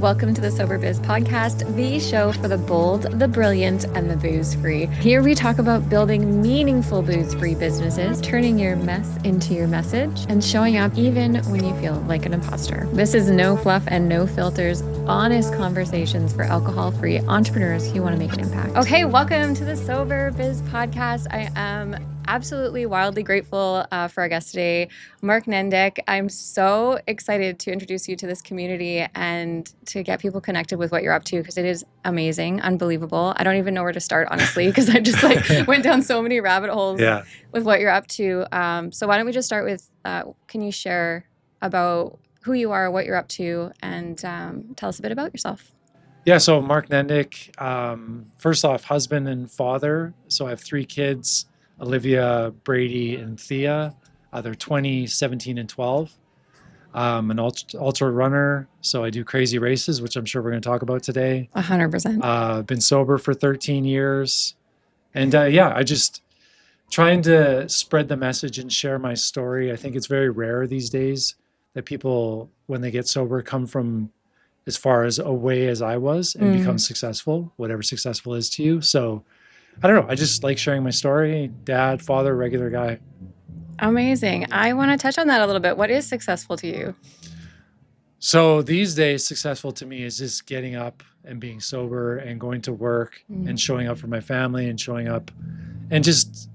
Welcome to the SoberBiz Podcast, the show for the bold, the brilliant, and the booze-free. Here we talk about building meaningful booze-free businesses, turning your mess into your message, and showing up even when you feel like an imposter. This is no fluff and no filters, honest conversations for alcohol-free entrepreneurs who want to make an impact. Okay, welcome to the SoberBiz Podcast. I am absolutely wildly grateful for our guest today, Mark Nendick. I'm so excited to introduce you to this community and to get people connected with what you're up to, because it is amazing, unbelievable. I don't even know where to start, honestly, because I just went down so many rabbit holes with what you're up to. So why don't we just start with, can you share about who you are, what you're up to, and tell us a bit about yourself? Yeah, so Mark Nendick, first off, husband and father. So I have 3 kids, Olivia, Brady, and Thea. They're 20, 17, and 12. An ultra runner, so I do crazy races, which I'm sure we're going to talk about today. 100%. Been sober for 13 years. And I just trying to spread the message and share my story. I think it's very rare these days that people, when they get sober, come from as far as away as I was and become successful, whatever successful is to you. So I don't know. I just like sharing my story. Dad, father, regular guy. Amazing. I want to touch on that a little bit. What is successful to you? So these days, successful to me is just getting up and being sober and going to work and showing up for my family and showing up and just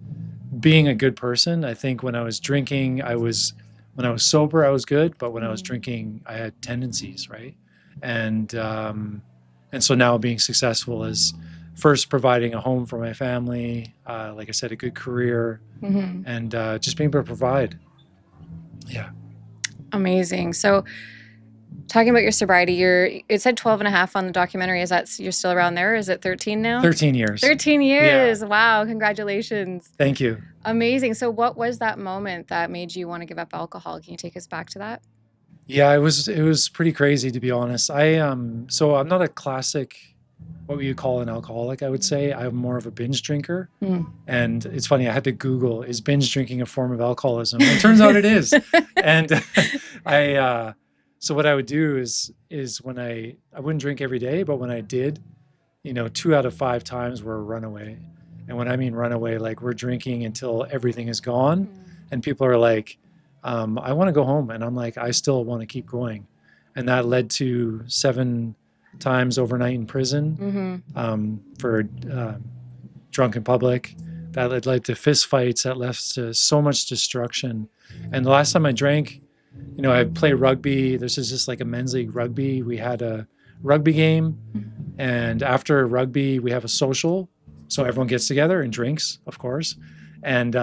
being a good person. I think when I was drinking, when I was sober, I was good. But when I was drinking, I had tendencies, right? And so now being successful is first providing a home for my family, like I said, a good career, and just being able to provide. Yeah. Amazing. So talking about your sobriety, it said 12 and a half on the documentary. You're still around there? Is it 13 now? 13 years. 13 years. Yeah. Wow. Congratulations. Thank you. Amazing. So what was that moment that made you want to give up alcohol? Can you take us back to that? Yeah, it was pretty crazy, to be honest. So I'm not a classic, what would you call an alcoholic, I would say. I'm more of a binge drinker. And it's funny, I had to Google, is binge drinking a form of alcoholism? And it turns out it is. And so what I would do is when I wouldn't drink every day, but when I did, 2 out of 5 times were a runaway. And when I mean runaway, like we're drinking until everything is gone. And people are like, I want to go home. And I'm like, I still want to keep going. And that led to 7 times overnight in prison for drunk in public. That led to fist fights. That led to so much destruction. And the last time I drank, I play rugby. This is just like a men's league rugby. We had a rugby game. And after rugby, we have a social. So everyone gets together and drinks, of course. And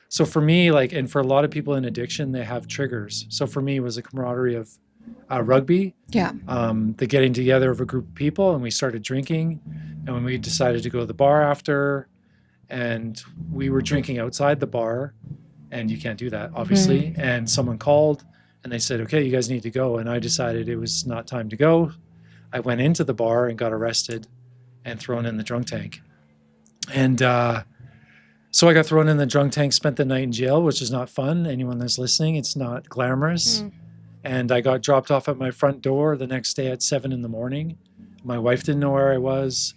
so for me, and for a lot of people in addiction, they have triggers. So for me, it was a camaraderie of rugby. Yeah. The getting together of a group of people, and we started drinking. And when we decided to go to the bar after, and we were drinking outside the bar, and you can't do that, obviously. And someone called, and they said, "Okay, you guys need to go." And I decided it was not time to go. I went into the bar and got arrested and thrown in the drunk tank. And so I got thrown in the drunk tank, spent the night in jail, which is not fun. Anyone that's listening, it's not glamorous. And I got dropped off at my front door the next day at 7 a.m. My wife didn't know where I was.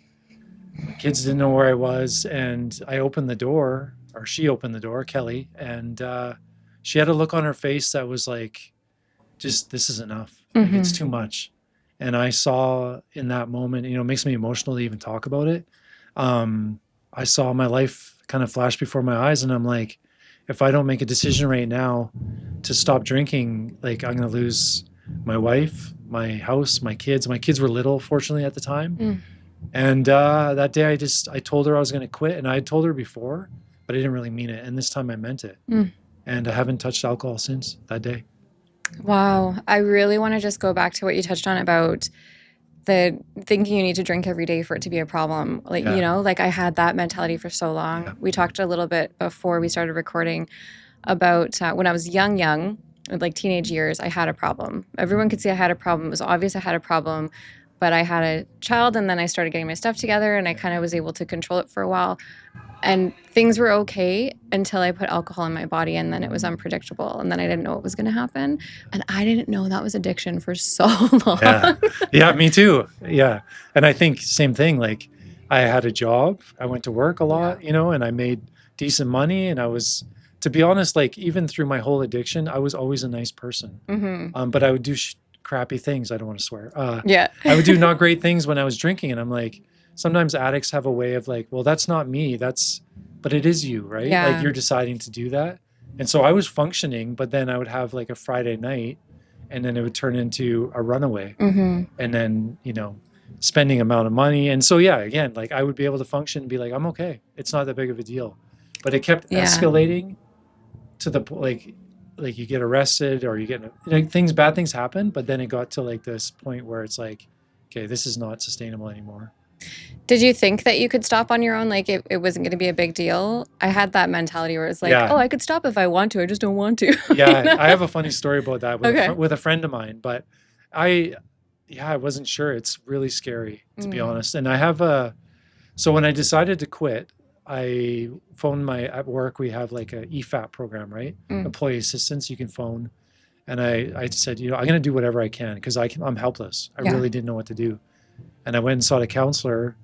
My kids didn't know where I was. And I opened the door, or she opened the door, Kelly, and she had a look on her face that was like, just, this is enough. Like, it's too much. And I saw in that moment, it makes me emotional to even talk about it. I saw my life kind of flash before my eyes, and I'm like, if I don't make a decision right now to stop drinking, I'm going to lose my wife, my house, my kids. My kids were little, fortunately, at the time. And that day I told her I was going to quit, and I had told her before, but I didn't really mean it. And this time I meant it. And I haven't touched alcohol since that day. Wow. I really want to just go back to what you touched on about the thinking you need to drink every day for it to be a problem. I had that mentality for so long. Yeah. We talked a little bit before we started recording about when I was young, like teenage years, I had a problem. Everyone could see I had a problem. It was obvious I had a problem. but I had a child and then I started getting my stuff together and I kind of was able to control it for a while. And things were okay until I put alcohol in my body, and then it was unpredictable. And then I didn't know what was going to happen. And I didn't know that was addiction for so long. Yeah, me too. Yeah. And I think same thing. Like I had a job, I went to work a lot, and I made decent money. And I was, to be honest, like even through my whole addiction, I was always a nice person. But I would do crappy things. I don't want to swear. I would do not great things when I was drinking. And I'm like, sometimes addicts have a way of like, well, that's not me. But it is you, right? Yeah. Like you're deciding to do that. And so I was functioning, but then I would have like a Friday night and then it would turn into a runaway and then, spending amount of money. And so, again, like I would be able to function and be like, I'm okay. It's not that big of a deal. But it kept escalating to the like you get arrested or you get, bad things happen. But then it got to like this point where it's like, okay, this is not sustainable anymore. Did you think that you could stop on your own? Like it wasn't going to be a big deal? I had that mentality where it's like, oh, I could stop if I want to. I just don't want to. Yeah, I have a funny story about that with a friend of mine. But I wasn't sure. It's really scary, to be honest. And I have so when I decided to quit, I phoned at work, we have like a EFAP program, right? Employee assistance, you can phone. And I said, I'm going to do whatever I can because I'm helpless. I really didn't know what to do. And I went and saw the counselor,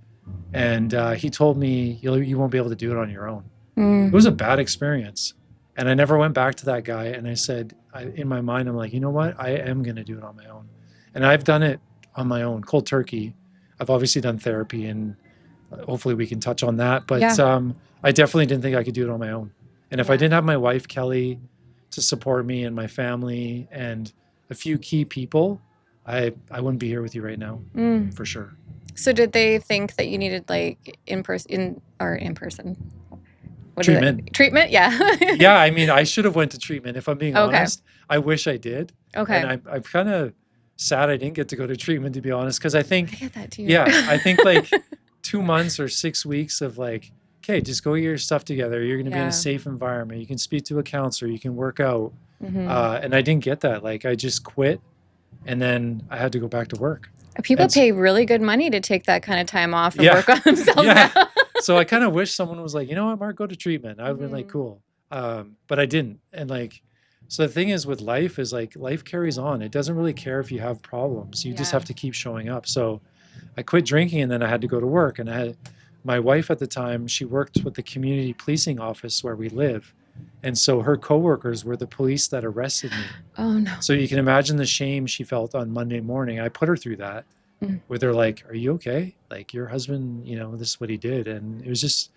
and he told me, you won't be able to do it on your own. It was a bad experience. And I never went back to that guy. And I said, in my mind, I'm like, you know what? I am going to do it on my own. And I've done it on my own, cold turkey. I've obviously done therapy, and hopefully we can touch on that. But I definitely didn't think I could do it on my own. And if I didn't have my wife, Kelly, to support me and my family and a few key people, I wouldn't be here with you right now, for sure. So did they think that you needed like in person? Treatment. Treatment? Yeah. Yeah, I mean, I should have went to treatment. If I'm being honest, I wish I did. Okay. And I'm kind of sad I didn't get to go to treatment, to be honest, because I think, I get that too. Yeah, I think like 2 months or 6 weeks of like, okay, just go get your stuff together. You're going to be in a safe environment. You can speak to a counselor. You can work out. And I didn't get that. Like I just quit. And then I had to go back to work. People pay really good money to take that kind of time off and work on themselves. So I kind of wish someone was like, you know what, Mark, go to treatment. I would have been like, cool. But I didn't. And like, so the thing is with life is like life carries on. It doesn't really care if you have problems. You just have to keep showing up. So I quit drinking and then I had to go to work. And I had my wife at the time, she worked with the community policing office where we live. And so her coworkers were the police that arrested me. Oh, no. So you can imagine the shame she felt on Monday morning. I put her through that where they're like, are you okay? Like your husband, this is what he did. And it was just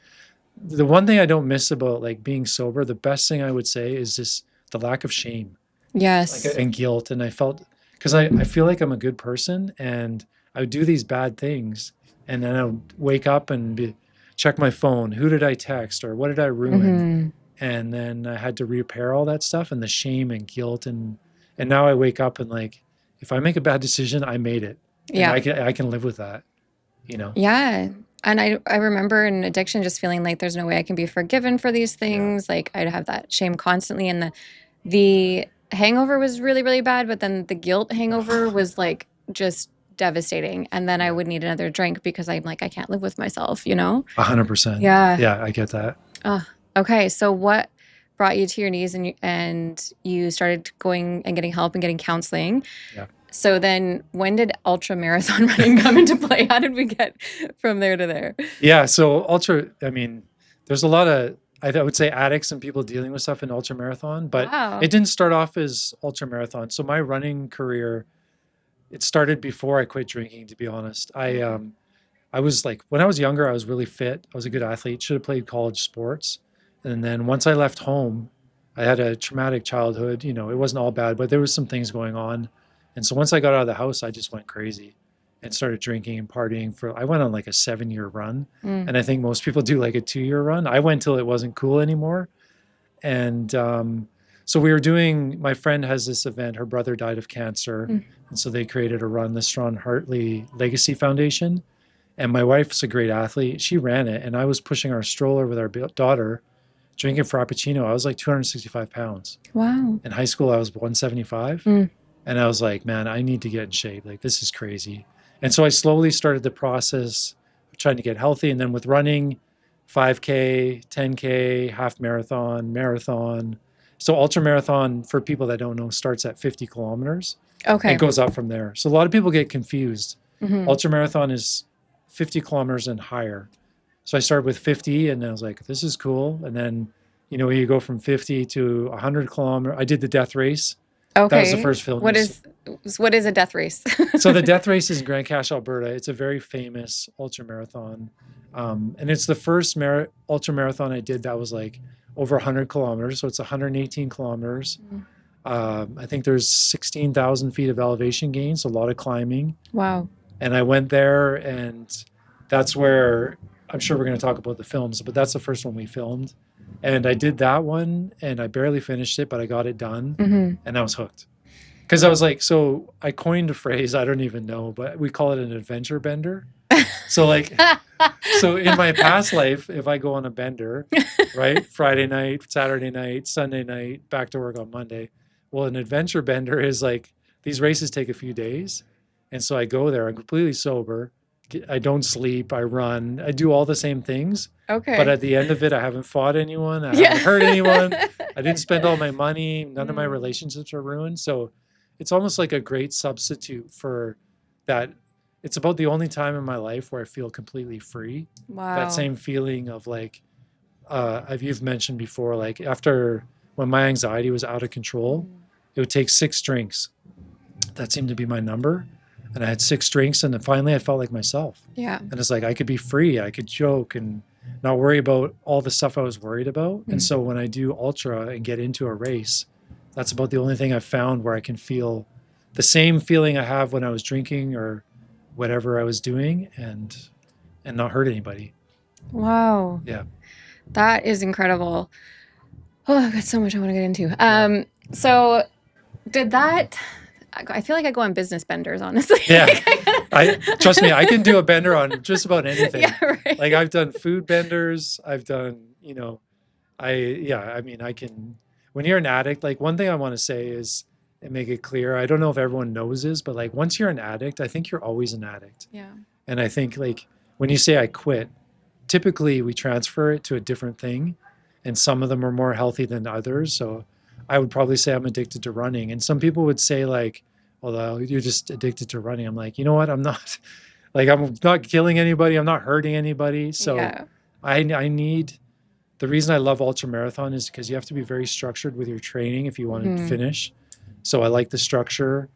the one thing I don't miss about like being sober. The best thing I would say is just the lack of shame. Yes. And guilt. And I felt, because I feel like I'm a good person and I would do these bad things. And then I would wake up and check my phone. Who did I text or what did I ruin? And then I had to repair all that stuff and the shame and guilt. And now I wake up and like, if I make a bad decision, I made it. Yeah. And I can live with that, Yeah. And I remember in addiction just feeling like there's no way I can be forgiven for these things. Yeah. Like I'd have that shame constantly. And the hangover was really, really bad. But then the guilt hangover was like just devastating. And then I would need another drink because I'm like, I can't live with myself, 100%. Yeah. Yeah, I get that. Okay, so what brought you to your knees and you started going and getting help and getting counseling? Yeah. So then when did ultra marathon running come into play? How did we get from there to there? Yeah, so there's a lot of, I would say, addicts and people dealing with stuff in ultra marathon, but It didn't start off as ultra marathon. So my running career, it started before I quit drinking, to be honest. I was like, when I was younger, I was really fit. I was a good athlete, should have played college sports. And then once I left home, I had a traumatic childhood. It wasn't all bad, but there was some things going on. And so once I got out of the house, I just went crazy and started drinking and partying I went on like a 7-year run. And I think most people do like a 2-year run. I went till it wasn't cool anymore. And so my friend has this event, her brother died of cancer. And so they created a run, the Strawn Hartley Legacy Foundation. And my wife's a great athlete. She ran it. And I was pushing our stroller with our daughter, drinking Frappuccino. I was like 265 pounds. Wow. In high school, I was 175. And I was like, man, I need to get in shape. Like, this is crazy. And so I slowly started the process of trying to get healthy. And then with running, 5K, 10K, half marathon, marathon. So ultra marathon, for people that don't know, starts at 50 kilometers Okay. and goes up from there. So a lot of people get confused. Mm-hmm. Ultra marathon is 50 kilometers and higher. So I started with 50 and I was like, this is cool. And then, you go from 50 to 100 kilometers. I did the death race. Okay. That was the first film. What is a death race? So the death race is in Grande Cache, Alberta. It's a very famous ultra marathon. And it's the first ultra marathon I did that was like over 100 kilometers. So it's 118 kilometers. I think there's 16,000 feet of elevation gains, a lot of climbing. Wow. And I went there, and that's where I'm sure we're going to talk about the films, but that's the first one we filmed. And I did that one, and I barely finished it, but I got it done, and I was hooked. Because I was like, so I coined a phrase, I don't even know, but we call it an adventure bender. So like, so in my past life, if I go on a bender, right, Friday night, Saturday night, Sunday night, back to work on Monday. Well, an adventure bender is like, these races take a few days. And so I go there, I'm completely sober. I don't sleep, I run, I do all the same things. Okay. But at the end of it, I haven't fought anyone, I haven't hurt anyone, I didn't spend all my money, none of my relationships are ruined. So it's almost like a great substitute for that. It's about the only time in my life where I feel completely free. Wow. That same feeling of like, you've mentioned before, like after when my anxiety was out of control, it would take 6 drinks. That seemed to be my number. And I had 6 drinks, and then finally I felt like myself. Yeah. And it's like, I could be free. I could joke and not worry about all the stuff I was worried about. And so when I do ultra and get into a race, that's about the only thing I've found where I can feel the same feeling I have when I was drinking or whatever I was doing and not hurt anybody. Wow. Yeah. That is incredible. Oh, I've got so much I want to get into. So did that, I feel like I go on business benders, honestly. Yeah. Trust me, I can do a bender on just about anything. Yeah, right. Like I've done food benders. I've done, I can, when you're an addict, like one thing I want to say is, and make it clear, I don't know if everyone knows this, but like once you're an addict, I think you're always an addict. Yeah. And I think like when you say I quit, typically we transfer it to a different thing. And some of them are more healthy than others. So I would probably say I'm addicted to running. And some people would say like, well, you're just addicted to running. I'm like, you know what? I'm not. Like, I'm not killing anybody. I'm not hurting anybody. So I need, the reason I love ultra marathon is because you have to be very structured with your training if you want to finish. So I like the structure.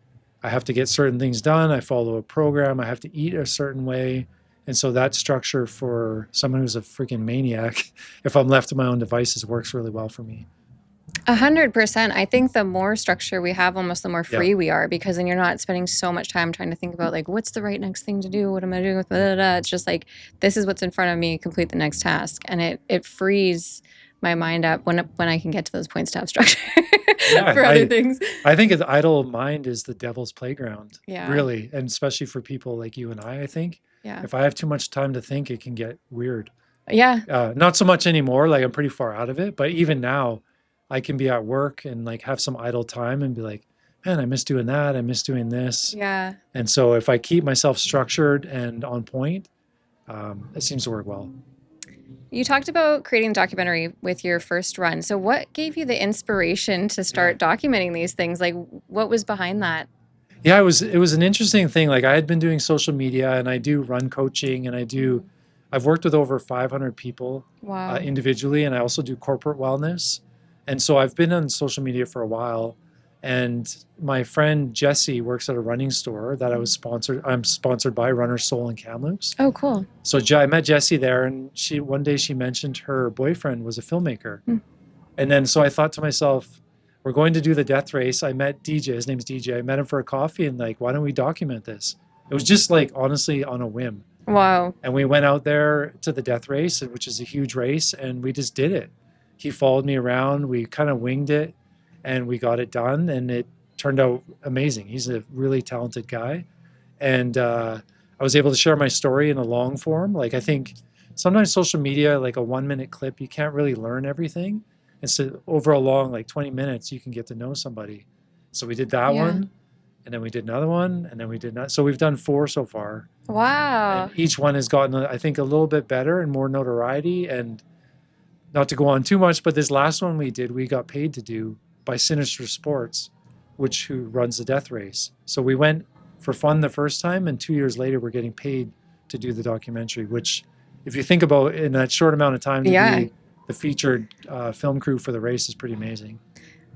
I have to get certain things done. I follow a program. I have to eat a certain way. And so that structure for someone who's a freaking maniac, if I'm left to my own devices, works really well for me. 100%. I think the more structure we have, almost the more free we are, because then you're not spending so much time trying to think about like, what's the right next thing to do? What am I doing with blah, blah, blah. It's just like, this is what's in front of me, complete the next task. And it frees my mind up when I can get to those points to have structure for other things. I think an idle mind is the devil's playground. Yeah. Really. And especially for people like you and I think. Yeah. If I have too much time to think, it can get weird. Yeah. Not so much anymore. Like I'm pretty far out of it. But even now, I can be at work and like have some idle time and be like, man, I miss doing that. I miss doing this. Yeah. And so if I keep myself structured and on point, it seems to work well. You talked about creating a documentary with your first run. So what gave you the inspiration to start documenting these things? Like what was behind that? Yeah, it was an interesting thing. Like I had been doing social media and I do run coaching and I've worked with over 500 people individually. And I also do corporate wellness. And so I've been on social media for a while, and my friend Jessie works at a running store that I'm sponsored by, Runner Soul and Kamloops. Oh, cool. So I met Jessie there, and one day she mentioned her boyfriend was a filmmaker. And then so I thought to myself, we're going to do the death race. I met DJ, his name's DJ. I met him for a coffee and like, why don't we document this? It was just like, honestly, on a whim. Wow. And we went out there to the death race, which is a huge race, and we just did it. He followed me around. We kind of winged it and we got it done, and it turned out amazing. He's a really talented guy. And I was able to share my story in a long form. Like I think sometimes social media, like a 1-minute clip, you can't really learn everything. And so over a long, like 20 minutes, you can get to know somebody. So we did that one. and then we did another one, and then we did not. So we've done 4 so far. Wow. And each one has gotten, I think, a little bit better and more notoriety. And not to go on too much, but this last one we got paid to do by Sinister Sports, who runs the death race. So we went for fun the first time, and 2 years later, we're getting paid to do the documentary, which, if you think about in that short amount of time to be the featured film crew for the race, is pretty amazing.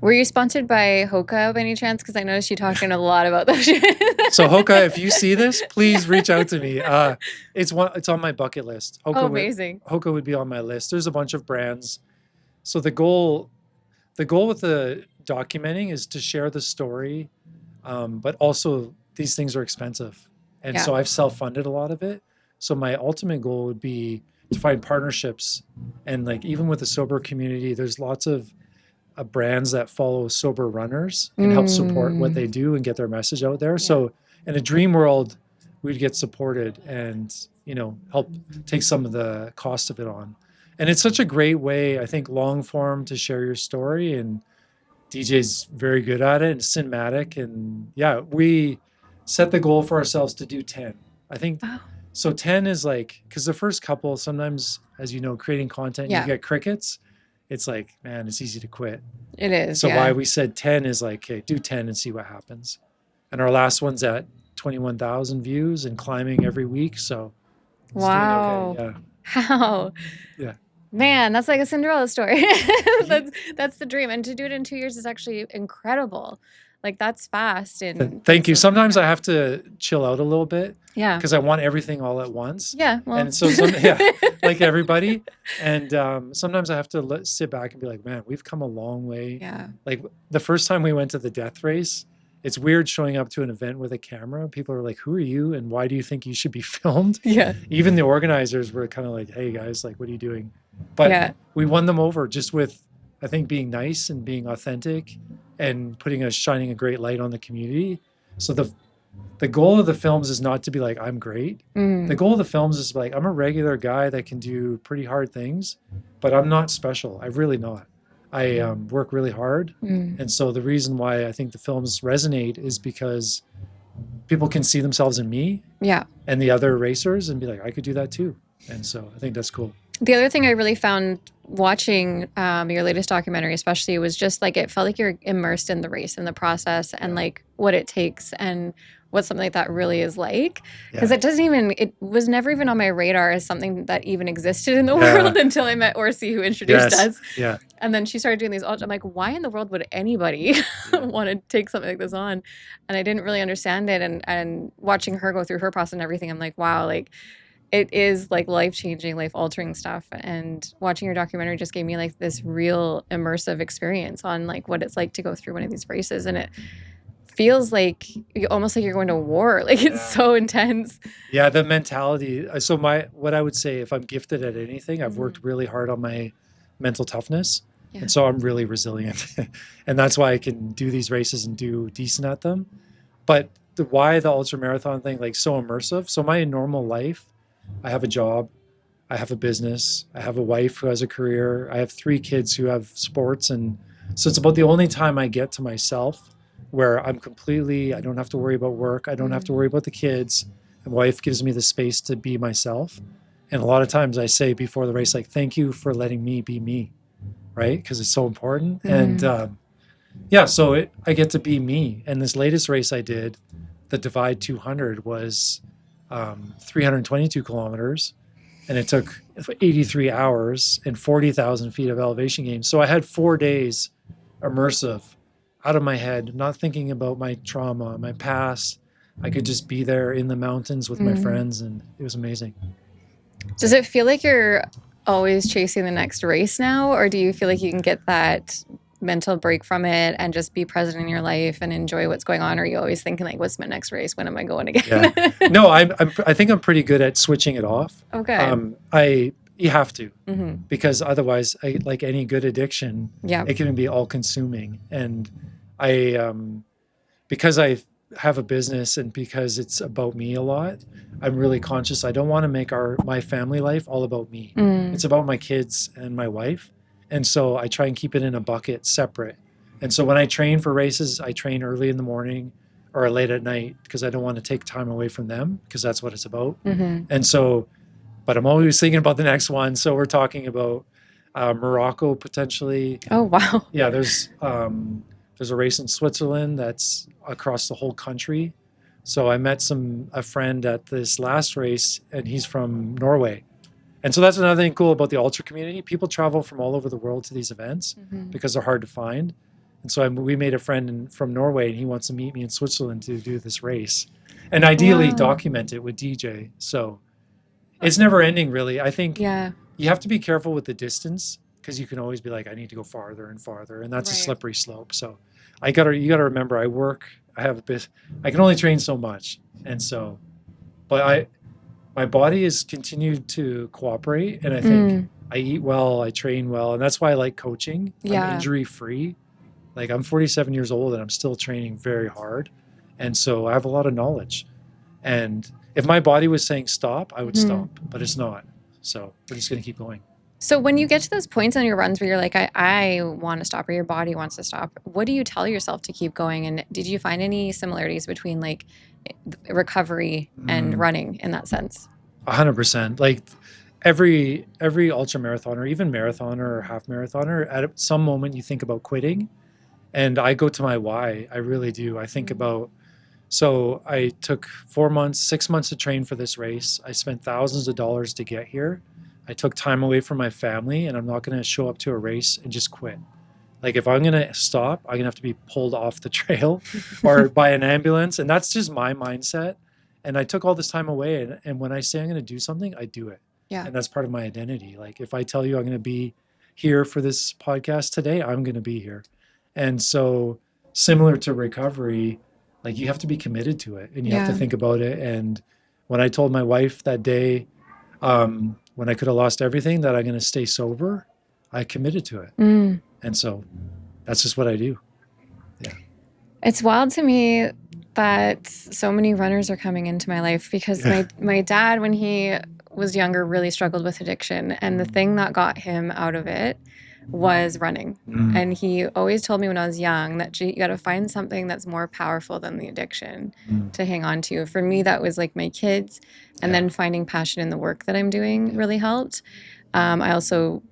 Were you sponsored by Hoka by any chance? Because I noticed you talking a lot about those. So Hoka, if you see this, please reach out to me. It's on my bucket list. Hoka amazing. Hoka would be on my list. There's a bunch of brands. So the goal with the documenting is to share the story, but also these things are expensive. And so I've self-funded a lot of it. So my ultimate goal would be to find partnerships. And like, even with the sober community, there's lots of brands that follow sober runners and help support what they do and get their message out there. So in a dream world, we'd get supported and, help take some of the cost of it on. And it's such a great way, I think, long form to share your story. And DJ's very good at it and cinematic. And we set the goal for ourselves to do 10. I think so. 10 is like, because the first couple, sometimes, as you know, creating content, you get crickets. It's like, man, it's easy to quit. It is. So why we said 10 is like, okay, do 10 and see what happens. And our last one's at 21,000 views and climbing every week. So wow. Okay. Yeah. How? Yeah. Man, that's like a Cinderella story. That's the dream. And to do it in 2 years is actually incredible. Like, that's fast. And thank you. Sometimes I have to chill out a little bit. Yeah. Because I want everything all at once. Yeah. Well. And so, like everybody. And sometimes I have to sit back and be like, man, we've come a long way. Yeah. Like the first time we went to the death race, it's weird showing up to an event with a camera. People are like, who are you? And why do you think you should be filmed? Yeah. Even the organizers were kind of like, hey guys, like, what are you doing? But we won them over just with, I think, being nice and being authentic and shining a great light on the community. So the goal of the films is not to be like, I'm great. The goal of the films is like, I'm a regular guy that can do pretty hard things, but I'm not special. I'm really not. I work really hard. And so the reason why I think the films resonate is because people can see themselves in me and the other racers and be like, I could do that too. And so I think that's cool. The other thing I really found watching your latest documentary especially was just like, it felt like you're immersed in the race and the process and like what it takes and what something like that really is like. Because it was never even on my radar as something that even existed in the world until I met Orsi, who introduced us. Yeah. And then she started doing these, I'm like, why in the world would anybody want to take something like this on? And I didn't really understand it. And watching her go through her process and everything, I'm like, wow, like, it is like life-changing, life-altering stuff. And watching your documentary just gave me like this real immersive experience on like what it's like to go through one of these races. And it feels like almost like you're going to war. Like, it's so intense. Yeah, the mentality. So what I would say, if I'm gifted at anything, I've worked really hard on my mental toughness. Yeah. And so I'm really resilient. And that's why I can do these races and do decent at them. But why the ultra marathon thing, like, so immersive. So my normal life, I have a job, I have a business, I have a wife who has a career, I have 3 kids who have sports. And so it's about the only time I get to myself where I don't have to worry about work. I don't have to worry about the kids. My wife gives me the space to be myself. And a lot of times I say before the race, like, thank you for letting me be me, right? Because it's so important. And so I get to be me. And this latest race I did, the Divide 200, was 322 kilometers, and it took 83 hours and 40,000 feet of elevation gain. So I had 4 days immersive, out of my head, not thinking about my trauma, my past. I could just be there in the mountains with my friends, and it was amazing. Does it feel like you're always chasing the next race now, or do you feel like you can get that mental break from it and just be present in your life and enjoy what's going on? Or are you always thinking like, what's my next race? When am I going again? No, I think I'm pretty good at switching it off. Okay. You have to, because otherwise, like any good addiction, it can be all consuming. And because I have a business and because it's about me a lot, I'm really conscious. I don't want to make my family life all about me. It's about my kids and my wife. And so I try and keep it in a bucket separate. And so when I train for races, I train early in the morning or late at night because I don't want to take time away from them because that's what it's about. And so, but I'm always thinking about the next one. So we're talking about Morocco potentially. Oh, wow. Yeah, there's a race in Switzerland that's across the whole country. So I met a friend at this last race, and he's from Norway. And so that's another thing cool about the ultra community. People travel from all over the world to these events because they're hard to find. And so we made a friend from Norway, and he wants to meet me in Switzerland to do this race, and ideally document it with DJ. So it's never ending, really. I think you have to be careful with the distance because you can always be like, I need to go farther and farther, and that's a slippery slope. So you gotta remember, I can only train so much, and so, but my body has continued to cooperate, and I think I eat well, I train well, and that's why I like coaching. I'm injury free. Like I'm 47 years old and I'm still training very hard. And so I have a lot of knowledge. And if my body was saying stop, I would stop, but it's not. So we're just going to keep going. So when you get to those points on your runs where you're like, I want to stop, or your body wants to stop, what do you tell yourself to keep going? And did you find any similarities between like recovery and running in that sense? 100%. Like every ultra marathoner, even marathoner or half marathoner, at some moment you think about quitting. And I go to my why. I really do. I think about, so I took 6 months to train for this race. I spent thousands of dollars to get here. I took time away from my family, and I'm not going to show up to a race and just quit. Like if I'm going to stop, I'm going to have to be pulled off the trail or by an ambulance. And that's just my mindset. And I took all this time away. And when I say I'm going to do something, I do it. Yeah. And that's part of my identity. Like if I tell you I'm going to be here for this podcast today, I'm going to be here. And so similar to recovery, like you have to be committed to it and you have to think about it. And when I told my wife that day, when I could have lost everything, that I'm going to stay sober, I committed to it. And so that's just what I do. Yeah. It's wild to me that so many runners are coming into my life because my dad, when he was younger, really struggled with addiction. And the thing that got him out of it was running. And he always told me when I was young that you got to find something that's more powerful than the addiction to hang on to. For me, that was like my kids, and then finding passion in the work that I'm doing really helped. I also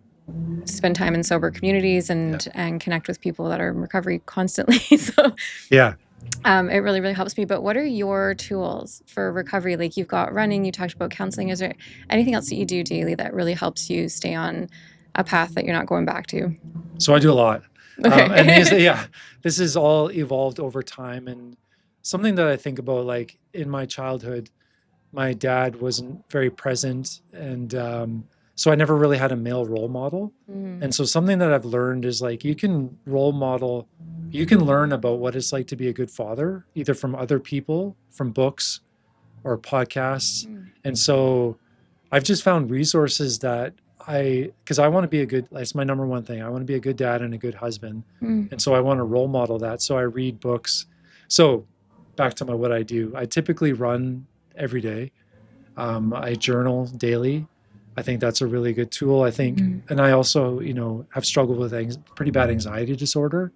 spend time in sober communities and connect with people that are in recovery constantly. So it really, really helps me. But what are your tools for recovery? Like you've got running, you talked about counseling. Is there anything else that you do daily that really helps you stay on a path that you're not going back to? So I do a lot. Okay. And this is all evolved over time. And something that I think about, like in my childhood, my dad wasn't very present. And so I never really had a male role model. And so something that I've learned is like, you can learn about what it's like to be a good father, either from other people, from books or podcasts. And so I've just found resources that because I want to be that's my number one thing. I want to be a good dad and a good husband. And so I want to role model that. So I read books. So back to what I do. I typically run every day. I journal daily. I think that's a really good tool. I think, and I also, have struggled with pretty bad anxiety disorder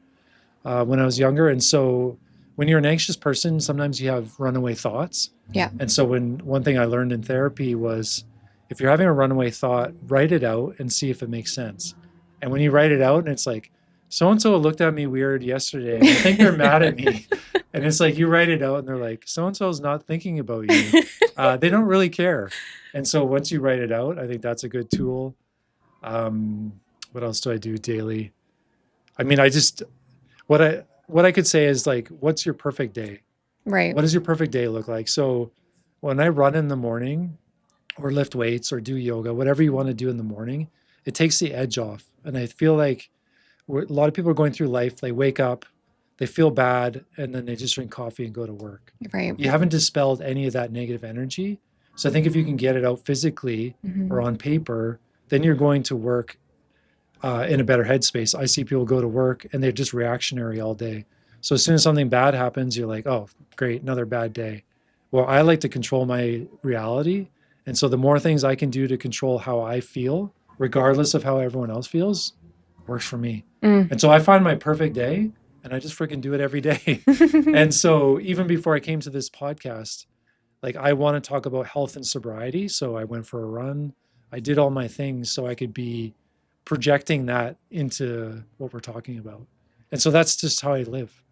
when I was younger. And so when you're an anxious person, sometimes you have runaway thoughts. Yeah. And so one thing I learned in therapy was, if you're having a runaway thought, write it out and see if it makes sense. And when you write it out and it's like, so-and-so looked at me weird yesterday, and I think they're mad at me. And it's like, you write it out and they're like, so-and-so's not thinking about you. They don't really care. And so once you write it out, I think that's a good tool. What else do I do daily? I mean, what I could say is like, what's your perfect day? Right. What does your perfect day look like? So when I run in the morning, or lift weights or do yoga, whatever you want to do in the morning, it takes the edge off. And I feel like a lot of people are going through life, they wake up, they feel bad, and then they just drink coffee and go to work. Right. You haven't dispelled any of that negative energy. So I think if you can get it out physically or on paper, then you're going to work in a better headspace. I see people go to work and they're just reactionary all day. So as soon as something bad happens, you're like, oh, great, another bad day. Well, I like to control my reality. And so the more things I can do to control how I feel, regardless of how everyone else feels, works for me. And so I find my perfect day and I just freaking do it every day. And so even before I came to this podcast, like I want to talk about health and sobriety. So I went for a run. I did all my things so I could be projecting that into what we're talking about. And so that's just how I live,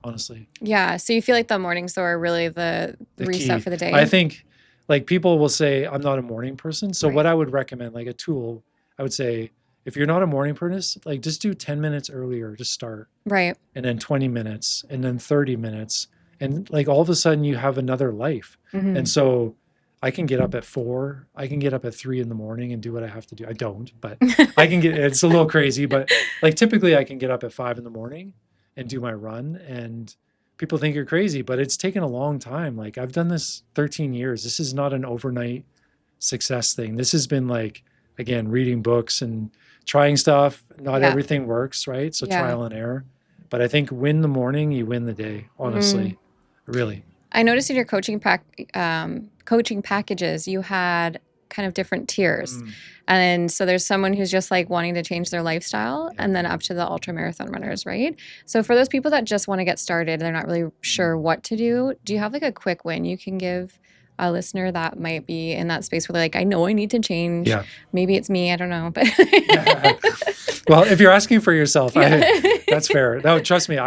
honestly. Yeah. So you feel like the mornings though are really the reset Key. for the day? I think like people will say I'm not a morning person. So Right. what I would recommend, like a tool, I would say if you're not a morning person, like just do 10 minutes earlier to start. Right. And then 20 minutes and then 30 minutes. And like all of a sudden you have another life. Mhm. And so I can get up at 4, I can get up at 3 in the morning and do what I have to do. I don't, but I can get, it's a little crazy, but like typically I can get up at 5 in the morning and do my run, and people think you're crazy, but it's taken a long time. Like I've done this 13 years. This is not an overnight success thing. This has been like, again, reading books and trying stuff. Not Yeah. everything works, right? So Yeah. trial and error. But I think win the morning, you win the day, honestly. Really. I noticed in your coaching packages, you had kind of different tiers. And so there's someone who's just like wanting to change their lifestyle, and then up to the ultra marathon runners, right? So for those people that just want to get started, they're not really sure what to do you have like a quick win you can give a listener that might be in that space where they're like, I know I need to change. Yeah. Maybe it's me, I don't know. But Well, if you're asking for yourself, Yeah. that's fair. No, trust me.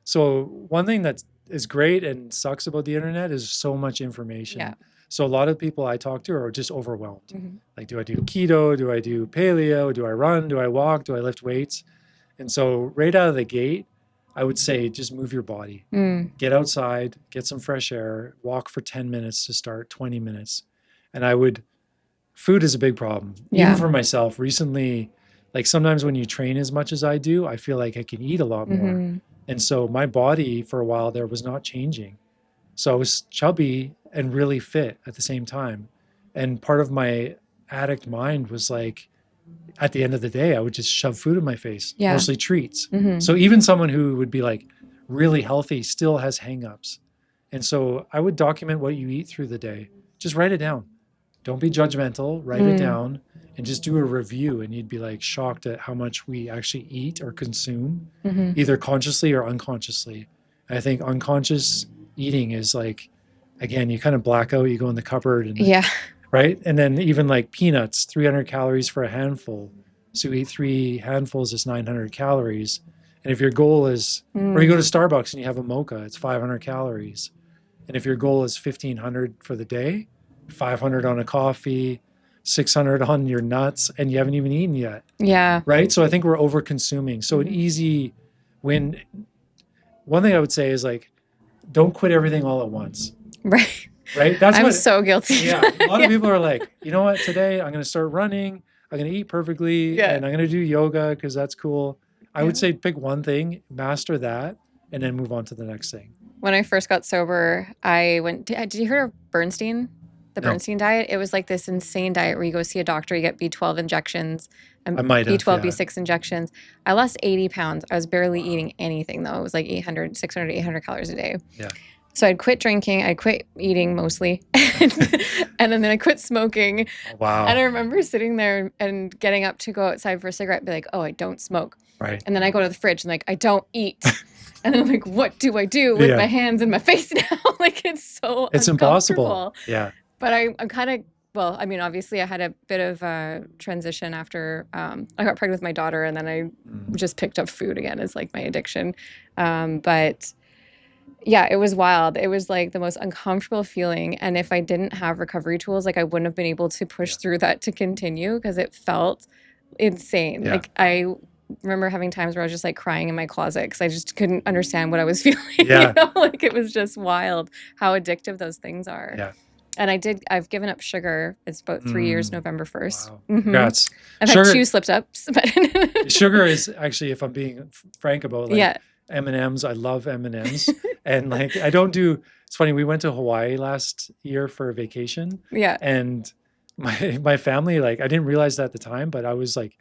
So one thing that is great and sucks about the internet is so much information. Yeah. So a lot of people I talk to are just overwhelmed. Mhm. Like, do I do keto? Do I do paleo? Do I run? Do I walk? Do I lift weights? And so right out of the gate, I would say just move your body. Get outside, get some fresh air, walk for 10 minutes to start, 20 minutes. And food is a big problem. Yeah. Even for myself recently, like sometimes when you train as much as I do, I feel like I can eat a lot more. Mhm. And so my body for a while there was not changing. So I was chubby and really fit at the same time. And part of my addict mind was like, at the end of the day, I would just shove food in my face, Yeah. mostly treats. Mhm. So even someone who would be like really healthy still has hangups. And so I would document what you eat through the day. Just write it down. Don't be judgmental, write it down and just do a review. And you'd be like shocked at how much we actually eat or consume, Mhm. either consciously or unconsciously. And I think unconscious eating is like, again, you kind of black out, you go in the cupboard and Yeah. right? And then even like peanuts, 300 calories for a handful. So you eat 3 handfuls, is 900 calories. And if your goal is, or you go to Starbucks and you have a mocha, it's 500 calories. And if your goal is 1,500 for the day, 500 on a coffee, 600 on your nuts, and you haven't even eaten yet, Yeah. right? So I think we're over consuming. So an easy win, one thing I would say is like, don't quit everything all at once, Right. right? That's I'm so guilty. yeah, a lot of people are like, you know what, today I'm going to start running, I'm going to eat perfectly, Yeah. and I'm going to do yoga because that's cool. I would Yeah. say pick one thing, master that, and then move on to the next thing. When I first got sober, I went. Did you hear of Bernstein? The No. Bernstein diet? It was like this insane diet where you go see a doctor, you get B12 injections and I might have, B12, yeah. B6 injections. I lost 80 pounds. I was barely eating anything though. It was like 600 to 800 calories a day. Yeah. So I'd quit drinking. I'd quit eating mostly. And then I quit smoking. Wow. And I remember sitting there and getting up to go outside for a cigarette and be like, oh, I don't smoke. Right. And then I go to the fridge and like, I don't eat. And then I'm like, what do I do with Yeah. my hands and my face now? Like, it's so It's uncomfortable. impossible. Yeah. But I'm kind of, well, I mean, obviously I had a bit of a transition after I got pregnant with my daughter, and then I just picked up food again as like my addiction. But yeah, it was wild. It was like the most uncomfortable feeling. And if I didn't have recovery tools, like I wouldn't have been able to push through that to continue because it felt insane. Yeah. Like I remember having times where I was just like crying in my closet because I just couldn't understand what I was feeling. Yeah. You know? Like it was just wild how addictive those things are. Yeah. And I've given up sugar. It's about 3 years, November 1st. Wow. Mhm. Congrats. I've Sugar- had 2 slip-ups. But Sugar is actually, if I'm being frank about like yeah. M&Ms, I love M&Ms. And like, I don't do, it's funny, we went to Hawaii last year for a vacation, Yeah. and my family, like, I didn't realize that at the time, but I was like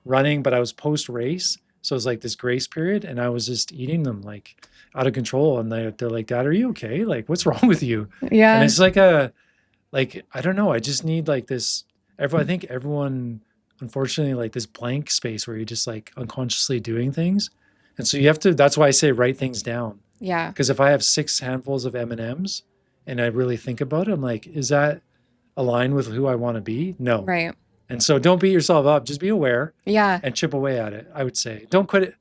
running, but I was post race. So it was like this grace period, and I was just eating them like out of control. And they're like, Dad, are you okay? Like, what's wrong with you? Yeah. And it's like I don't know. I just need like this, I think everyone, unfortunately, like this blank space where you're just like unconsciously doing things. And so you have to, that's why I say write things down. Yeah. Because if I have 6 handfuls of M&Ms and I really think about it, I'm like, is that aligned with who I want to be? No. Right. And so don't beat yourself up. Just be aware Yeah. and chip away at it, I would say. Don't quit it.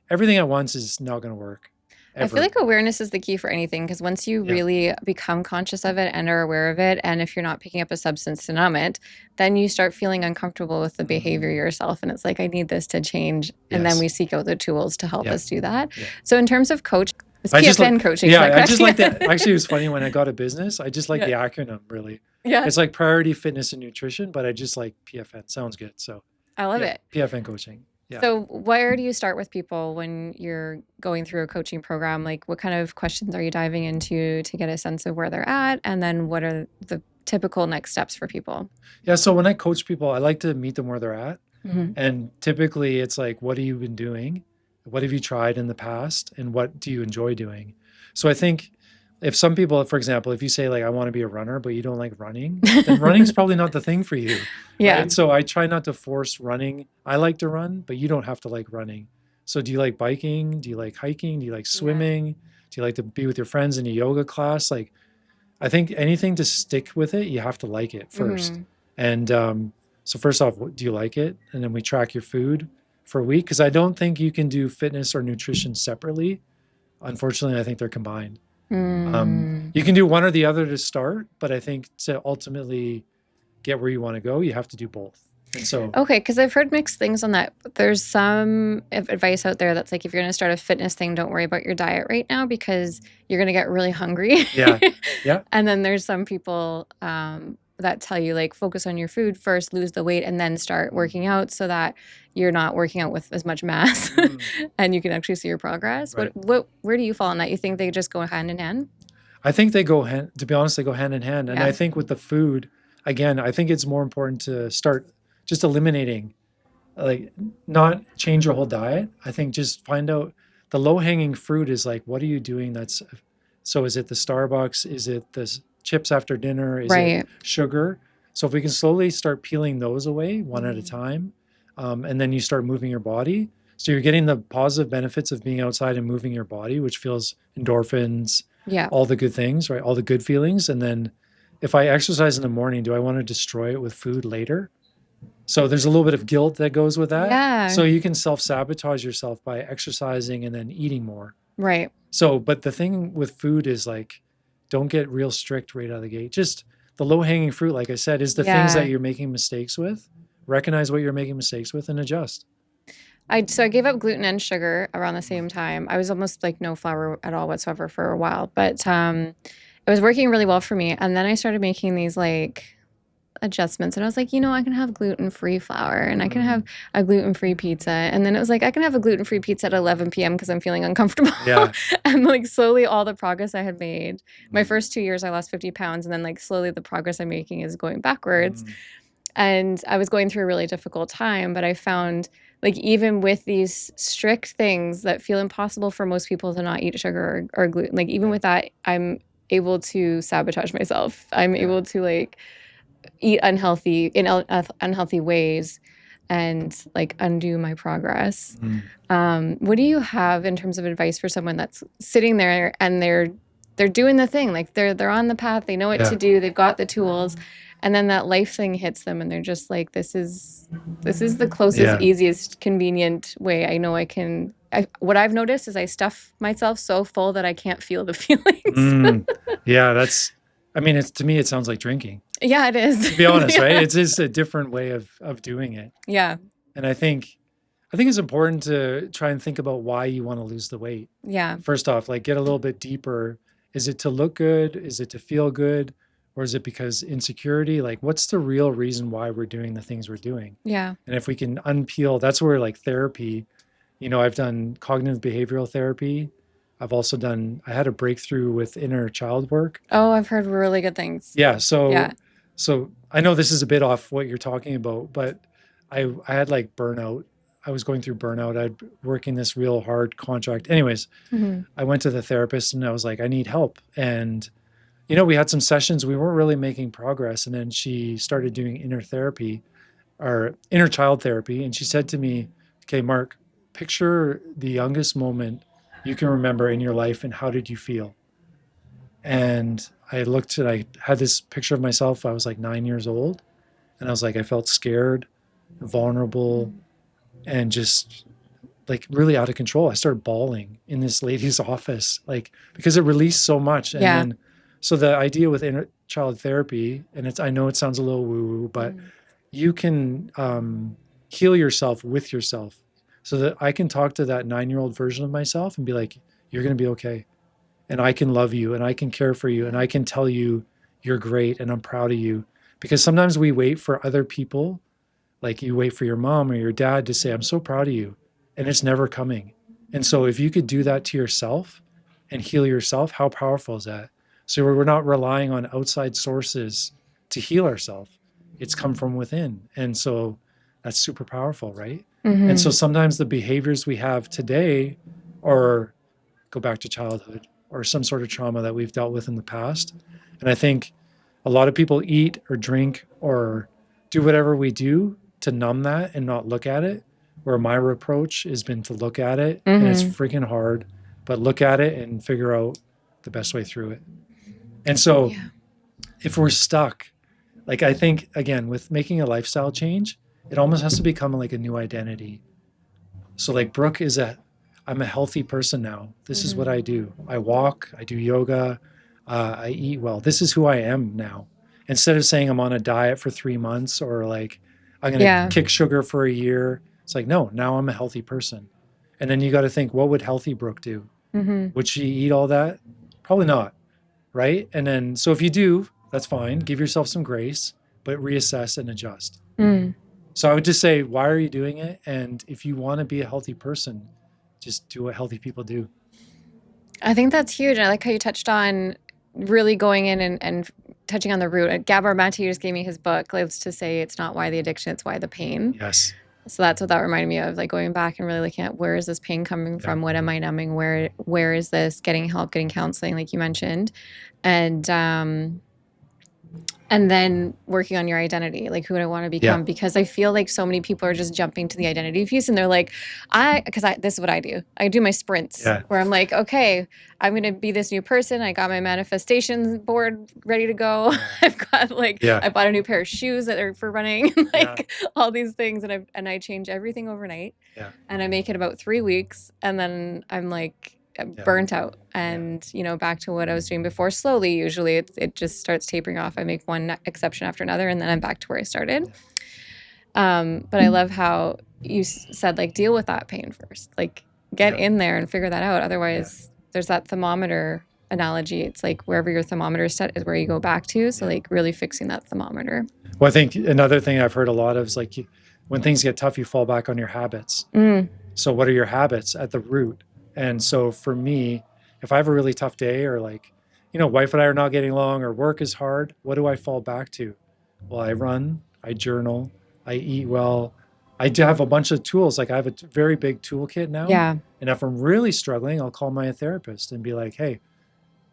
Everything at once is not going to work. Ever. I feel like awareness is the key for anything, because once you really become conscious of it and are aware of it, and if you're not picking up a substance to numb it, then you start feeling uncomfortable with the behavior yourself. And it's like, I need this to change. And then we seek out the tools to help us do that. Yeah. So in terms of coaching, it's PFN coaching. Yeah, I just like that. Actually, it was funny when I got a business. I just like the acronym, really. Yeah. It's like Priority Fitness and Nutrition, but I just like PFN. Sounds good. So I love it. PFN coaching. Yeah. So where do you start with people when you're going through a coaching program? Like, what kind of questions are you diving into to get a sense of where they're at? And then what are the typical next steps for people? Yeah. So when I coach people, I like to meet them where they're at. Mm-hmm. And typically it's like, what have you been doing? What have you tried in the past? And what do you enjoy doing? So I think if some people, for example, if you say like, I want to be a runner, but you don't like running, then running's probably not the thing for you. Yeah. Right? So I try not to force running. I like to run, but you don't have to like running. So do you like biking? Do you like hiking? Do you like swimming? Yeah. Do you like to be with your friends in a yoga class? Like, I think anything to stick with it, you have to like it first. Mm-hmm. And so first off, do you like it? And then we track your food for a week, because I don't think you can do fitness or nutrition separately. Unfortunately, I think they're combined. You can do one or the other to start, but I think to ultimately get where you want to go, you have to do both. And so, okay, because I've heard mixed things on that. There's some advice out there that's like, if you're going to start a fitness thing, don't worry about your diet right now, because you're going to get really hungry. Yeah, yeah. And then there's some people that tell you like, focus on your food first, lose the weight, and then start working out, so that you're not working out with as much mass and you can actually see your progress. Right. Where do you fall on that? You think they just go hand in hand? I think they go to be honest, they go hand in hand. And I think with the food, again, I think it's more important to start just eliminating, like not change your whole diet. I think just find out the low hanging fruit is like, what are you doing? So is it the Starbucks? Is it the chips after dinner? Is it sugar? So if we can slowly start peeling those away one at a time, and then you start moving your body. So you're getting the positive benefits of being outside and moving your body, which feels endorphins, all the good things, right? All the good feelings. And then if I exercise in the morning, do I want to destroy it with food later? So there's a little bit of guilt that goes with that. Yeah. So you can self-sabotage yourself by exercising and then eating more. Right. So, but the thing with food is like, don't get real strict right out of the gate. Just the low-hanging fruit, like I said, is the things that you're making mistakes with. Recognize what you're making mistakes with and adjust. So I gave up gluten and sugar around the same time. I was almost like no flour at all whatsoever for a while, but it was working really well for me. And then I started making these like adjustments, and I was like, I can have gluten-free flour, and I can have a gluten-free pizza. And then it was like, I can have a gluten-free pizza at 11 p.m. because I'm feeling uncomfortable. Yeah. And like slowly all the progress I had made, my first 2 years, I lost 50 pounds. And then like slowly the progress I'm making is going backwards. And I was going through a really difficult time, but I found like even with these strict things that feel impossible for most people to not eat sugar or gluten, like even with that, I'm able to sabotage myself. I'm able to like eat unhealthy ways and like undo my progress. What do you have in terms of advice for someone that's sitting there and they're doing the thing, like they're on the path, they know what to do, they've got the tools, and then that life thing hits them and they're just like, this is the closest, easiest, convenient way I know I can. What I've noticed is I stuff myself so full that I can't feel the feelings. To me, it sounds like drinking. Yeah, it is. To be honest, right? It's just a different way of doing it. Yeah. And I think it's important to try and think about why you want to lose the weight. Yeah. First off, like get a little bit deeper. Is it to look good? Is it to feel good? Or is it because insecurity? Like, what's the real reason why we're doing the things we're doing? Yeah. And if we can unpeel, that's where like therapy, I've done cognitive behavioral therapy. I had a breakthrough with inner child work. Oh, I've heard really good things. Yeah. So I know this is a bit off what you're talking about, but I had like burnout. I was going through burnout. I'd working this real hard contract. Anyways, I went to the therapist and I was like, I need help. And, we had some sessions, we weren't really making progress. And then she started doing inner therapy or inner child therapy. And she said to me, okay, Mark, picture the youngest moment you can remember in your life and how did you feel? And I looked and I had this picture of myself. I was like 9 years old and I was like, I felt scared, vulnerable, and just like really out of control. I started bawling in this lady's office, like because it released so much. And then, so the idea with inner child therapy, and I know it sounds a little woo woo, but you can heal yourself with yourself so that I can talk to that 9-year-old version of myself and be like, you're going to be okay. And I can love you and I can care for you and I can tell you you're great and I'm proud of you. Because sometimes we wait for other people, like you wait for your mom or your dad to say, I'm so proud of you. And it's never coming. And so if you could do that to yourself and heal yourself, how powerful is that? So we're not relying on outside sources to heal ourselves. It's come from within. And so that's super powerful, right? Mm-hmm. And so sometimes the behaviors we have today or go back to childhood or some sort of trauma that we've dealt with in the past. And I think a lot of people eat or drink or do whatever we do to numb that and not look at it, where my approach has been to look at it and it's freaking hard, but look at it and figure out the best way through it. And so if we're stuck, like I think, again, with making a lifestyle change, it almost has to become like a new identity. So like Brooke I'm a healthy person now. This is what I do. I walk, I do yoga, I eat well. This is who I am now. Instead of saying I'm on a diet for 3 months or like I'm going to kick sugar for a year. It's like, no, now I'm a healthy person. And then you got to think, what would healthy Brooke do? Would she eat all that? Probably not. Right. And then, so if you do, that's fine. Give yourself some grace, but reassess and adjust. So I would just say, why are you doing it? And if you want to be a healthy person, just do what healthy people do. I think that's huge. And I like how you touched on really going in and touching on the root. Gabor Mate just gave me his book, lives to say it's not why the addiction, it's why the pain. Yes. So that's what that reminded me of, like going back and really looking at where is this pain coming from? What am I numbing? Where is this? Getting help, getting counseling, like you mentioned. And then working on your identity, like who do I want to become? Because I feel like so many people are just jumping to the identity piece and they're like, this is what I do. I do my sprints where I'm like, okay, I'm going to be this new person. I got my manifestation board ready to go. I've got I bought a new pair of shoes that are for running, all these things. And I change everything overnight and I make it about 3 weeks. And then I'm like, burnt out and back to what I was doing before. Slowly, usually it just starts tapering off. I make one exception after another and then I'm back to where I started. But I love how you said deal with that pain first, get in there and figure that out. Otherwise there's that thermometer analogy. It's like wherever your thermometer is set is where you go back to. So really fixing that thermometer. Well, I think another thing I've heard a lot of is when things get tough, you fall back on your habits. So what are your habits at the root? And so for me, if I have a really tough day or wife and I are not getting along or work is hard, what do I fall back to? Well, I run, I journal, I eat well. I do have a bunch of tools. I have a very big toolkit now. Yeah. And if I'm really struggling, I'll call my therapist and be like, hey,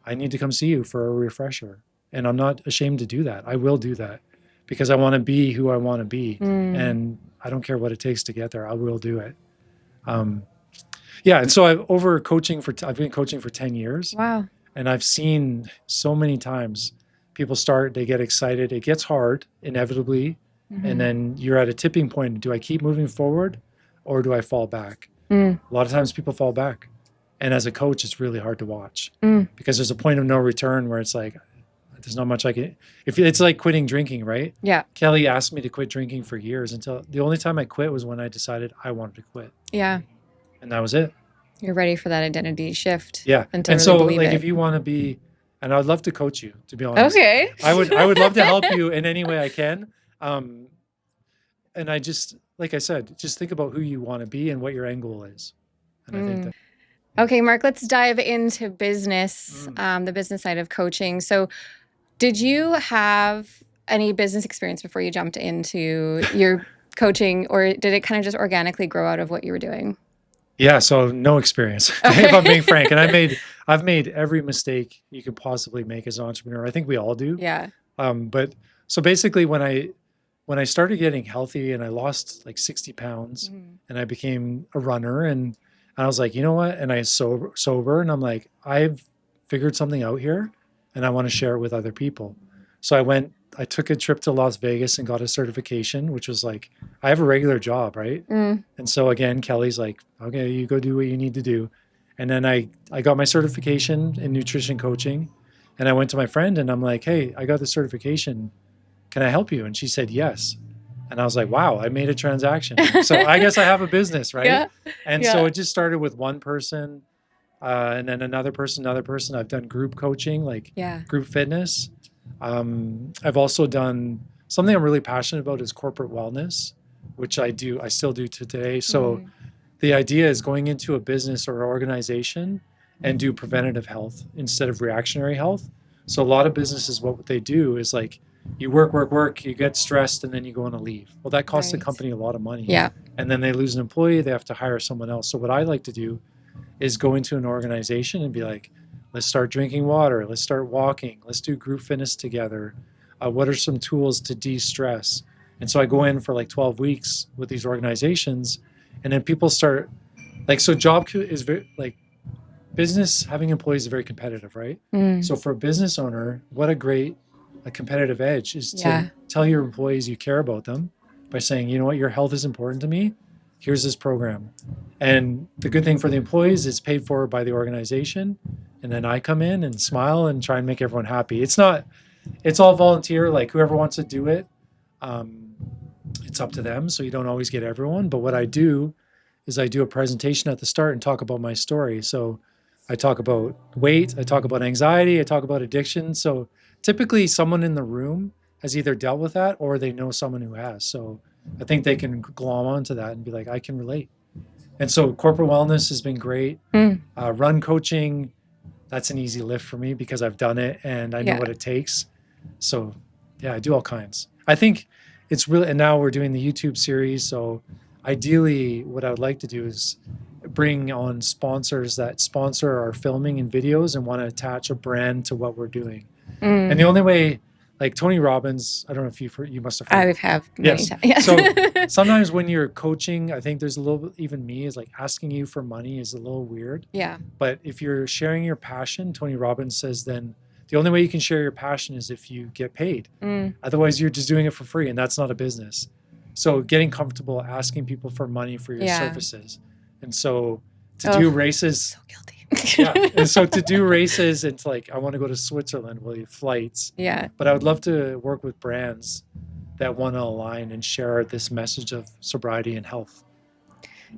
I need to come see you for a refresher. And I'm not ashamed to do that. I will do that because I want to be who I want to be. And I don't care what it takes to get there. I will do it. And so I've been coaching for 10 years. Wow. And I've seen so many times people they get excited. It gets hard inevitably. And then you're at a tipping point. Do I keep moving forward or do I fall back? A lot of times people fall back. And as a coach, it's really hard to watch because there's a point of no return where it's like, there's not much I can, if it's like quitting drinking, right? Yeah. Kelly asked me to quit drinking for years until the only time I quit was when I decided I wanted to quit. Yeah. And that was it. You're ready for that identity shift. Yeah. And really so if you want to be, and I'd love to coach you, to be honest. Okay. I would love to help you in any way I can. And I just, like I said, just think about who you want to be and what your end goal is. And I think that. Okay, Mark, let's dive into business, the business side of coaching. So did you have any business experience before you jumped into your coaching, or did it kind of just organically grow out of what you were doing? Yeah, so no experience, if I'm being frank. And I've made every mistake you could possibly make as an entrepreneur. I think we all do. Yeah. But so basically when I when I started getting healthy and I lost like 60 pounds and I became a runner and I was like, you know what? And I sober and I'm like, I've figured something out here and I want to share it with other people. So I took a trip to Las Vegas and got a certification, which was like, I have a regular job, right? And so again, Kelly's like, okay, you go do what you need to do. And then I got my certification in nutrition coaching and I went to my friend and I'm like, hey, I got the certification. Can I help you? And she said, yes. And I was like, wow, I made a transaction. So I guess I have a business, right? Yeah. And so it just started with one person and then another person. I've done group coaching, like group fitness. I've also done something I'm really passionate about is corporate wellness, which I still do today. So the idea is going into a business or organization and do preventative health instead of reactionary health. So a lot of businesses, what they do is like, you work, you get stressed, and then you go on a leave. Well, that costs the company a lot of money. Yeah. And then they lose an employee, they have to hire someone else. So what I like to do is go into an organization and be like, let's start drinking water, let's start walking, let's do group fitness together. What are some tools to de-stress? And so I go in for like 12 weeks with these organizations, and then people start, like, so is very, like, business, having employees is very competitive, right? So for a business owner, what a competitive edge is to tell your employees you care about them by saying, you know what, your health is important to me. Here's this program. And the good thing for the employees is paid for by the organization. And then I come in and smile and try and make everyone happy. It's all volunteer, like whoever wants to do it. It's up to them. So you don't always get everyone. But what I do is I do a presentation at the start and talk about my story. So I talk about weight, I talk about anxiety, I talk about addiction. So typically someone in the room has either dealt with that or they know someone who has. So I think they can glom onto that and be like, I can relate. And so corporate wellness has been great. Run coaching, that's an easy lift for me because I've done it and I know what it takes. So yeah, I do all kinds. I think it's really, and now we're doing the YouTube series. So ideally what I would like to do is bring on sponsors that sponsor our filming and videos and want to attach a brand to what we're doing. And the only way, like Tony Robbins, I don't know if you must have heard. I have many times. Yes. So sometimes when you're coaching, I think there's a little, even me is like asking you for money is a little weird. Yeah. But if you're sharing your passion, Tony Robbins says, then the only way you can share your passion is if you get paid. Otherwise you're just doing it for free and that's not a business. So getting comfortable asking people for money for your services. And so to do races. So guilty. And so to do races, it's like, I want to go to Switzerland, well, you have flights. Yeah. But I would love to work with brands that want to align and share this message of sobriety and health.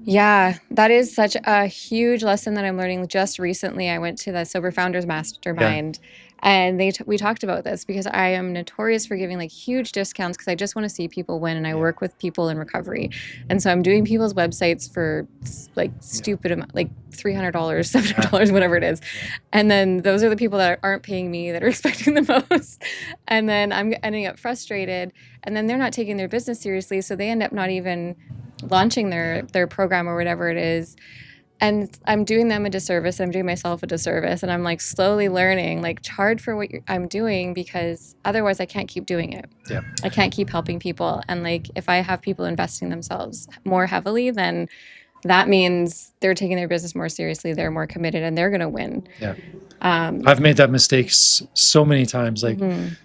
Yeah, that is such a huge lesson that I'm learning. Just recently, I went to the Sober Founders Mastermind, and we talked about this because I am notorious for giving like huge discounts because I just want to see people win, and I work with people in recovery, and so I'm doing people's websites for like stupid amount, like $300, $700, whatever it is, and then those are the people that aren't paying me that are expecting the most, and then I'm ending up frustrated, and then they're not taking their business seriously, so they end up not even launching their program or whatever it is. And I'm doing them a disservice. I'm doing myself a disservice. And I'm like slowly learning, like charge for what I'm doing because otherwise I can't keep doing it. Yeah. I can't keep helping people. And like if I have people investing themselves more heavily, then that means they're taking their business more seriously. They're more committed and they're going to win. Yeah. I've made that mistake so many times. Like,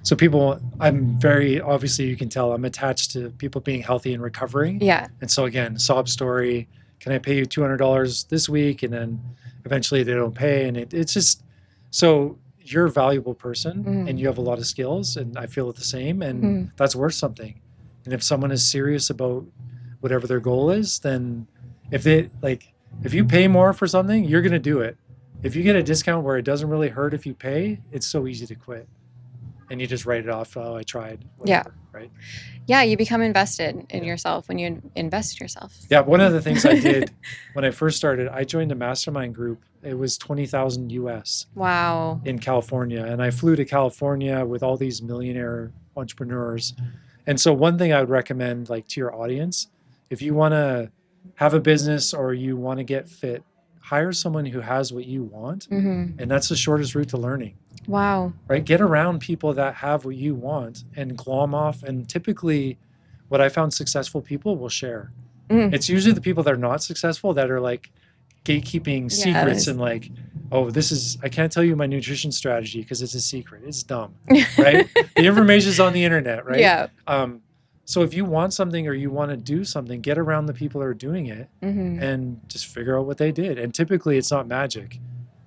so people, obviously you can tell I'm attached to people being healthy and recovering. Yeah. And so again, sob story, can I pay you $200 this week? And then eventually they don't pay. And it's just, so you're a valuable person and you have a lot of skills and I feel the same and that's worth something. And if someone is serious about whatever their goal is, then if you pay more for something, you're going to do it. If you get a discount where it doesn't really hurt if you pay, it's so easy to quit. And you just write it off. Oh, I tried. Whatever, right? Yeah, you become invested in yourself when you invest in yourself. Yeah, one of the things I did when I first started, I joined a mastermind group. It was 20,000 US. Wow. In California. And I flew to California with all these millionaire entrepreneurs. And so one thing I would recommend like to your audience, if you want to have a business or you want to get fit, hire someone who has what you want. And that's the shortest route to learning. Wow. Right? Get around people that have what you want and glom off. And typically what I found successful people will share. Mm. It's usually the people that are not successful that are like gatekeeping secrets Yes. and like, oh, I can't tell you my nutrition strategy because it's a secret. It's dumb, right? The information is on the internet, right? Yeah. So if you want something or you want to do something, get around the people that are doing it and just figure out what they did. And typically it's not magic.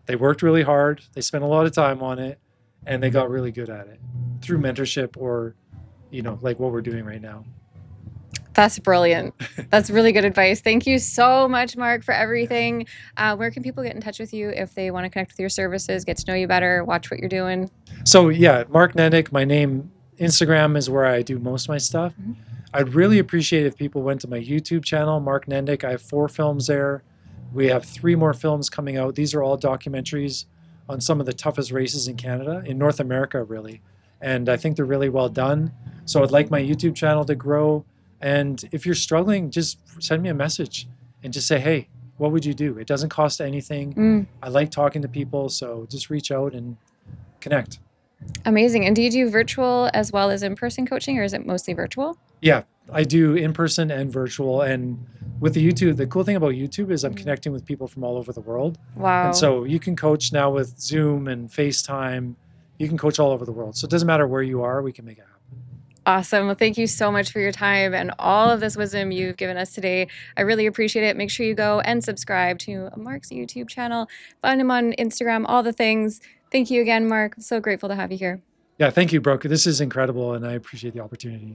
They worked really hard. They spent a lot of time on it and they got really good at it through mentorship or, like what we're doing right now. That's brilliant. That's really good advice. Thank you so much, Mark, for everything. Where can people get in touch with you if they want to connect with your services, get to know you better, watch what you're doing? So yeah, Mark Nendick, my name, Instagram is where I do most of my stuff. I'd really appreciate if people went to my YouTube channel, Mark Nendick. I have 4 films there. We have 3 more films coming out. These are all documentaries on some of the toughest races in Canada, in North America, really. And I think they're really well done. So I'd like my YouTube channel to grow. And if you're struggling, just send me a message and just say, hey, what would you do? It doesn't cost anything. I like talking to people. So just reach out and connect. Amazing. And do you do virtual as well as in-person coaching, or is it mostly virtual? Yeah, I do in-person and virtual. And with the YouTube, the cool thing about YouTube is I'm connecting with people from all over the world. Wow. And so you can coach now with Zoom and FaceTime. You can coach all over the world. So it doesn't matter where you are, we can make it happen. Awesome. Well, thank you so much for your time and all of this wisdom you've given us today. I really appreciate it. Make sure you go and subscribe to Mark's YouTube channel. Find him on Instagram, all the things. Thank you again, Mark. I'm so grateful to have you here. Yeah, thank you, Brooke. This is incredible, and I appreciate the opportunity.